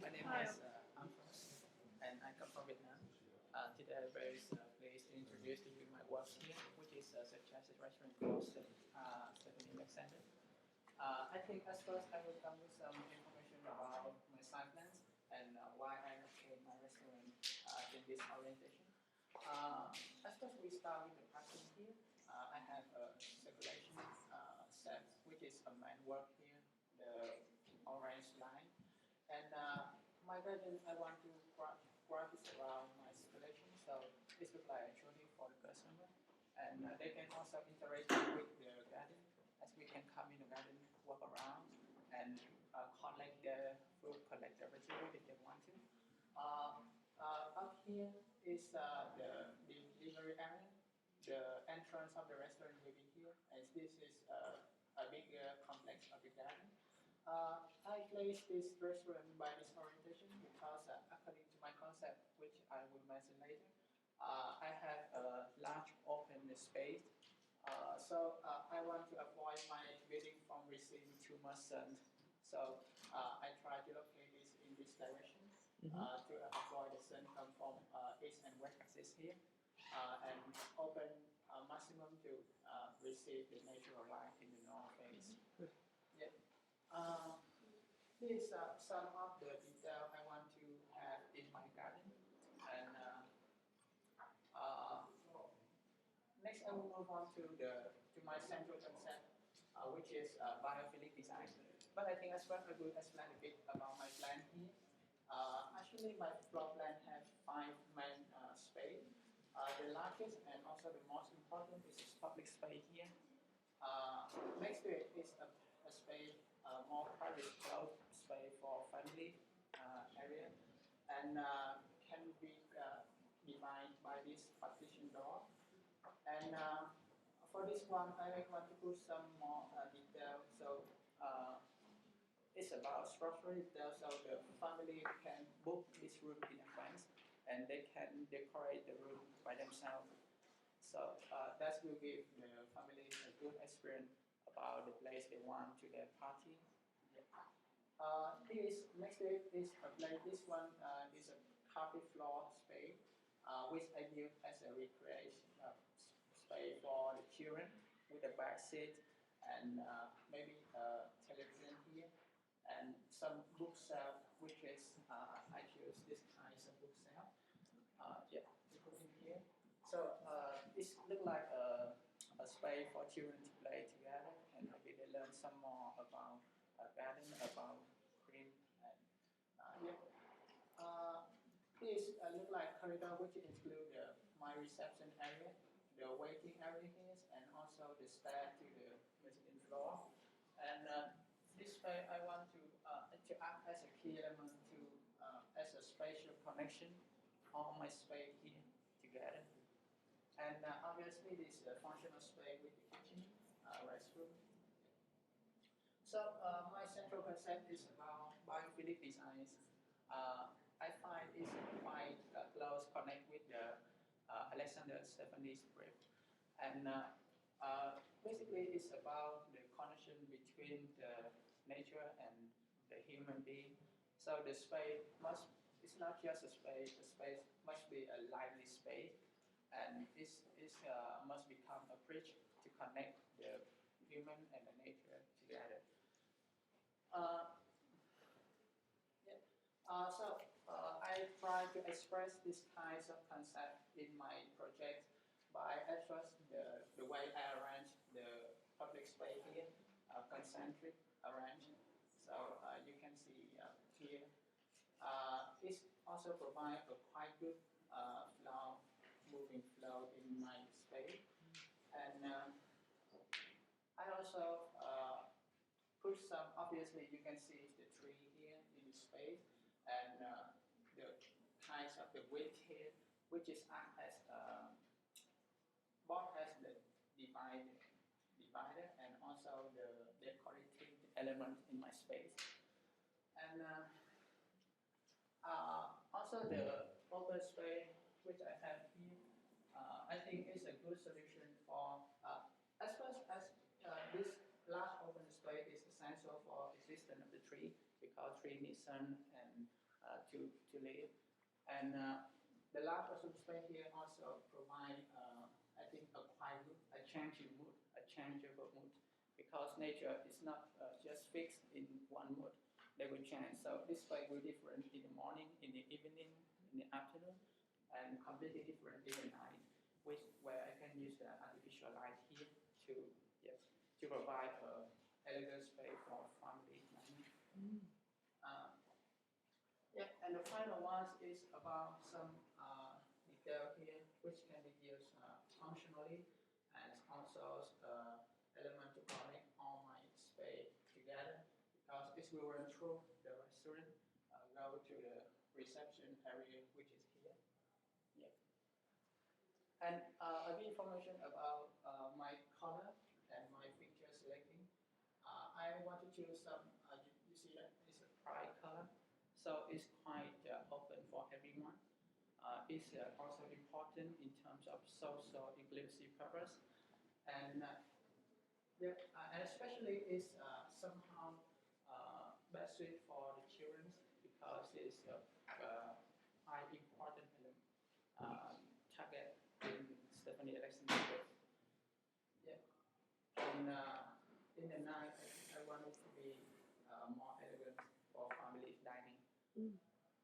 My name is Alfonse, and I come from Vietnam. Today I'm very pleased to introduce to you my work here, which is such as a restaurant called Stephanie Center. I think as first I will come with some information about my side plans and why I locate my restaurant in this orientation. As first we start with the pattern here. I have a circulation set, which is a main work here, the orange line. And my garden, I want to graphics around my installation, so this looks like actually for the customer. And they can also interact with the garden, as we can come in the garden, walk around, and collect the food, collect the vegetable if they want to. Up here is the delivery area. The entrance of the restaurant will be here, as this is a bigger complex of the garden. I placed this restaurant by this orientation because according to my concept, which I will mention later, I have a large open space. I want to avoid my building from receiving too much sun. So I try to locate this in this direction to avoid the sun come from east and west axis here and open maximum to receive the natural light in the north face. Yeah. These are some of the detail I want to have in my garden. And next, I will move on to my central concept, which is biophilic design. But I think as well I will explain a bit about my plan here. Actually, my floor plan has 5 main space. The largest and also the most important is this public space here. Next to it is a space, more private closed space for family area, and can be defined by this partition door. And for this one, I want to put some more detail. So it's about structural detail, so the family can book this room in advance, and they can decorate the room by themselves. So that will give the family a good experience about the place they want to their party. This next to it is a place. This one is a carpet floor space, which I built as a recreation space for the children with a back seat and maybe a television here and some bookshelf, which is I choose this kind of bookshelf. Yeah, to put in here. So it looks like a space for children to play together, and maybe they learn some more about garden, about green, and yeah. This look like corridor, which include my reception area, the waiting area here, and also the stair to the mezzanine floor. And this space I want to act as a key element to as a spatial connection all my space here together. And obviously this is a functional space with the kitchen, restroom. So my central concept is about biophilic designs. I find it's quite close connect with the Alexander Stephanie's brief. And basically it's about the connection between the nature and the human being. So the space it's not just a space, the space must be a lively space. And this must become a bridge to connect the human and the nature together. Yeah. I try to express this kinds of concept in my project by first the way I arrange the public space here, concentric arrangement. So you can see here. This also provides a quite good flow, moving flow in my space. And I also put some, obviously you can see the tree here in the space, and the kinds of the width here, which is act as both as the divider and also the decorative element in my space. And also the open space which I have here, I think is a good solution for as far as this large open space is essential for existence of the tree because tree needs sun and to live. And the large open space here also provide, I think, a quiet mood, a changing mood, a changeable mood, because nature is not just fixed in one mood. They will change. So this space will be different in the morning, in the evening, in the afternoon, and completely different in the night, where I can use the artificial light here to provide elegant space for family planning. And the final one is about some detail here, which can be used functionally, and also element to connect all my space together, because this will run through the restaurant, go to the reception area, which is here. And a bit information about my color and my feature selecting. I want to choose some, you see that it's a bright color, so it's quite open for everyone. It's also important in terms of social inclusive purpose, and and especially it's somehow best suited for the children, because it's high important target in Stephanie Alexander. And in the night, I want it to be more elegant for family dining.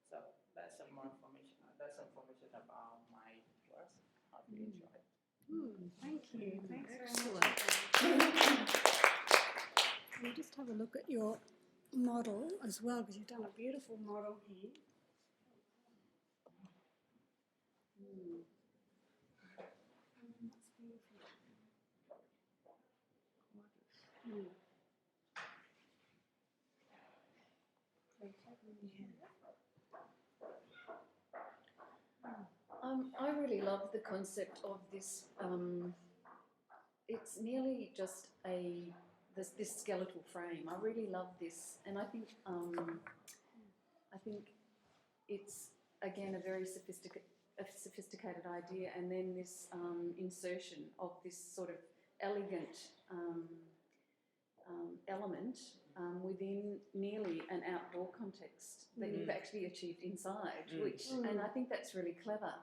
So that's some more information. That's information about my work. Hope you enjoy it. Thank you. Thanks very Excellent. much. We'll just have a look at your model as well, because you've done a beautiful model here. That's beautiful. I really love the concept of this. It's nearly just this skeletal frame. I really love this, and I think it's again a very sophisticated idea, and then this insertion of this sort of elegant element within nearly an outdoor context that you've actually achieved inside, and I think that's really clever.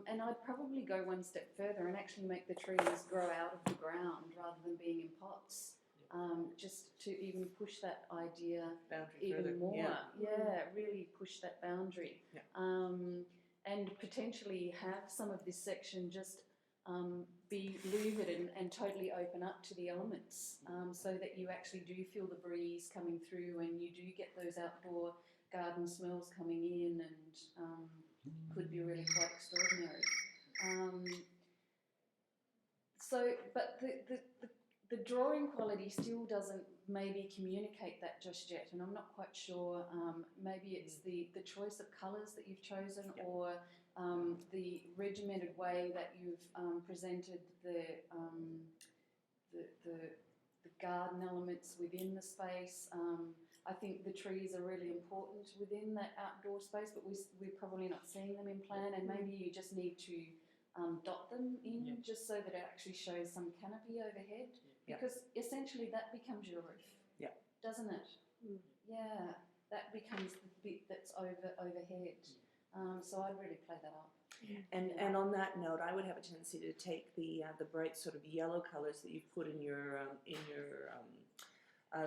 And I'd probably go one step further and actually make the trees grow out of the ground rather than being in pots, just to even push that idea boundary even further. more. Really push that boundary. And potentially have some of this section just be louvered and totally open up to the elements, so that you actually do feel the breeze coming through, and you do get those outdoor garden smells coming in, and could be really quite extraordinary. But the drawing quality still doesn't maybe communicate that just yet, and I'm not quite sure. Maybe it's the choice of colours that you've chosen, or the regimented way that you've presented the garden elements within the space. I think the trees are really important within that outdoor space, but we're probably not seeing them in plan, and maybe you just need to dot them in just so that it actually shows some canopy overhead, because essentially that becomes your roof, doesn't it? Yeah, that becomes the bit that's overhead. So I'd really play that up. And on that note, I would have a tendency to take the bright sort of yellow colours that you've put in your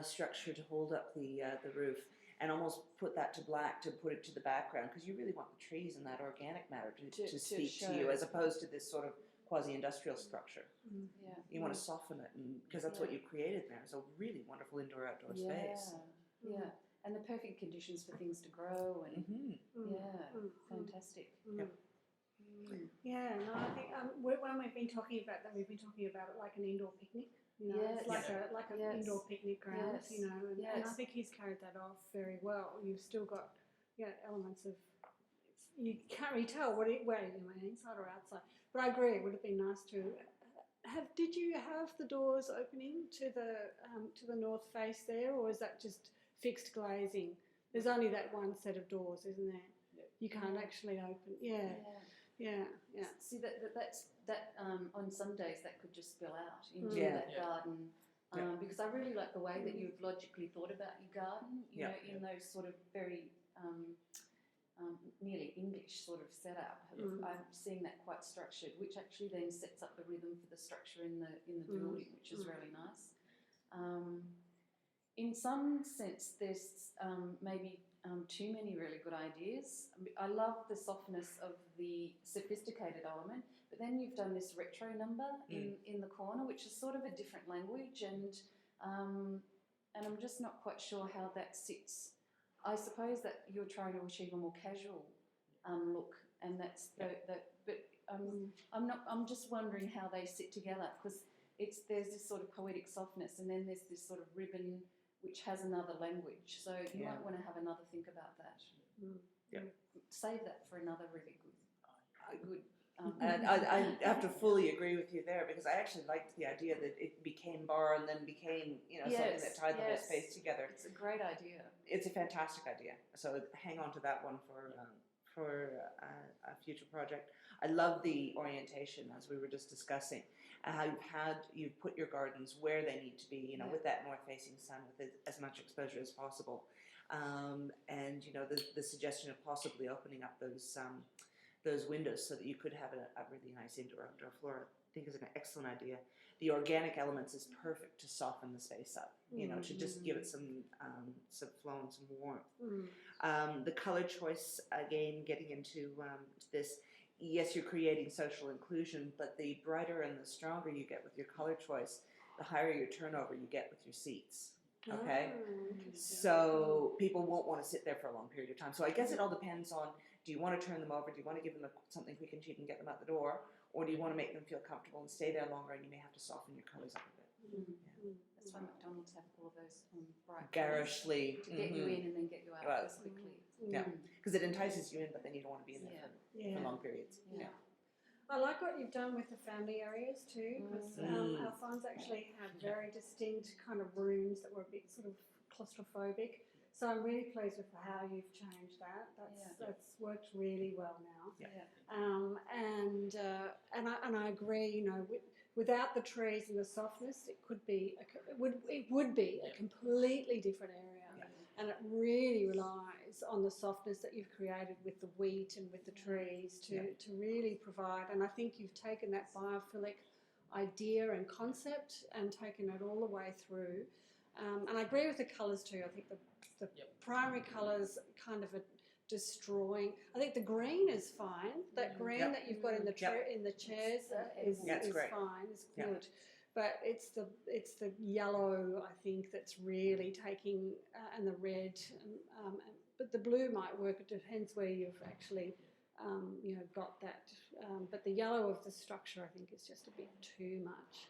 structure to hold up the roof, and almost put that to black to put it to the background, because you really want the trees and that organic matter to speak to you, as opposed to this sort of quasi-industrial structure. You want to soften it, because that's what you created there. It's a really wonderful indoor-outdoor space. And the perfect conditions for things to grow, and fantastic. Yeah, no, I think when we've been talking about that, we've been talking about it like an indoor picnic. You know, it's like an indoor picnic ground. You know, and I think he's carried that off very well. You've still got elements of, you can't really tell where you went, inside or outside. But I agree, it would have been nice to have. Did you have the doors opening to the north face there, or is that just fixed glazing? There's only that one set of doors, isn't there? You can't actually open. See, that on some days that could just spill out into that garden, because I really like the way that you've logically thought about your garden. You know, in those sort of very nearly English sort of setup. I'm seeing that quite structured, which actually then sets up the rhythm for the structure in the building, which is really nice. In some sense, there's maybe too many really good ideas. I love the softness of the sophisticated element, but then you've done this retro number in the corner, which is sort of a different language, and I'm just not quite sure how that sits. I suppose that you're trying to achieve a more casual look, and that's but I'm just wondering how they sit together, because there's this sort of poetic softness, and then there's this sort of ribbon which has another language. So you might want to have another think about that. Save that for another really good. And I have to fully agree with you there, because I actually liked the idea that it became bar and then became, something that tied the whole space together. It's a great idea. It's a fantastic idea. So hang on to that one for a future project. I love the orientation, as we were just discussing. How you've put your gardens where they need to be, with that north-facing sun, with as much exposure as possible, and the suggestion of possibly opening up those windows so that you could have a really nice indoor-outdoor flora, I think is an excellent idea. The organic elements is perfect to soften the space up, to just give it some flow and some warmth. The color choice, again, getting into this. Yes, you're creating social inclusion, but the brighter and the stronger you get with your color choice, the higher your turnover you get with your seats. Okay? So people won't want to sit there for a long period of time. So I guess it all depends on, do you want to turn them over? Do you want to give them something quick and cheap and get them out the door? Or do you want to make them feel comfortable and stay there longer, and you may have to soften your colors up a bit? That's why McDonald's have all those bright garishly to get you in and then get you out as quickly. Yeah, because it entices you in, but then you don't want to be in there for long periods. I like what you've done with the family areas too, because Alfonse actually had very distinct kind of rooms that were a bit sort of claustrophobic. So I'm really pleased with how you've changed that. That's worked really well now. And I agree. Without the trees and the softness, it would be a completely different area. And it really relies on the softness that you've created with the wheat and with the trees to really provide. And I think you've taken that biophilic idea and concept and taken it all the way through. And I agree with the colours too. I think the primary colours kind of are destroying. I think the green is fine. That green that you've got in the chairs is fine. It's good. But it's the yellow, I think, that's really taking, and the red, but the blue might work. It depends where you've actually, got that. But the yellow of the structure, I think, is just a bit too much.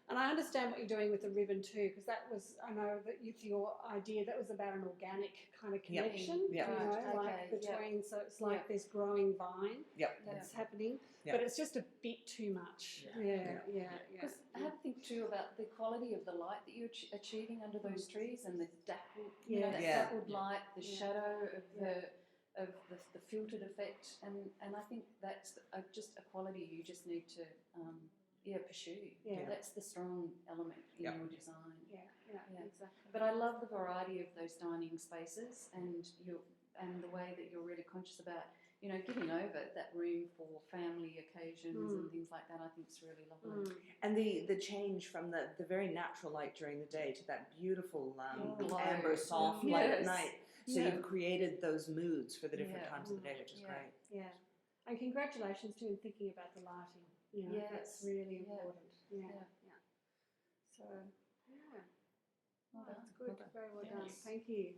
And I understand what you're doing with the ribbon too, because that was, I know that your idea, that was about an organic kind of connection, between, so it's like this growing vine that's happening, but it's just a bit too much. Because I have to think too about the quality of the light that you're achieving under those trees, and the dappled, dappled light, the shadow of the filtered effect, and I think that's just a quality you just need to pursue. That's the strong element in your design. Exactly. But I love the variety of those dining spaces, and the way that you're really conscious about, giving over that room for family occasions and things like that. I think it's really lovely. And the change from the very natural light during the day to that beautiful amber soft light at night. So you've created those moods for the different times of the day, which is great. Yeah. And congratulations to in thinking about the lighting. That's really important. So, that's good. Very well done. Thank you.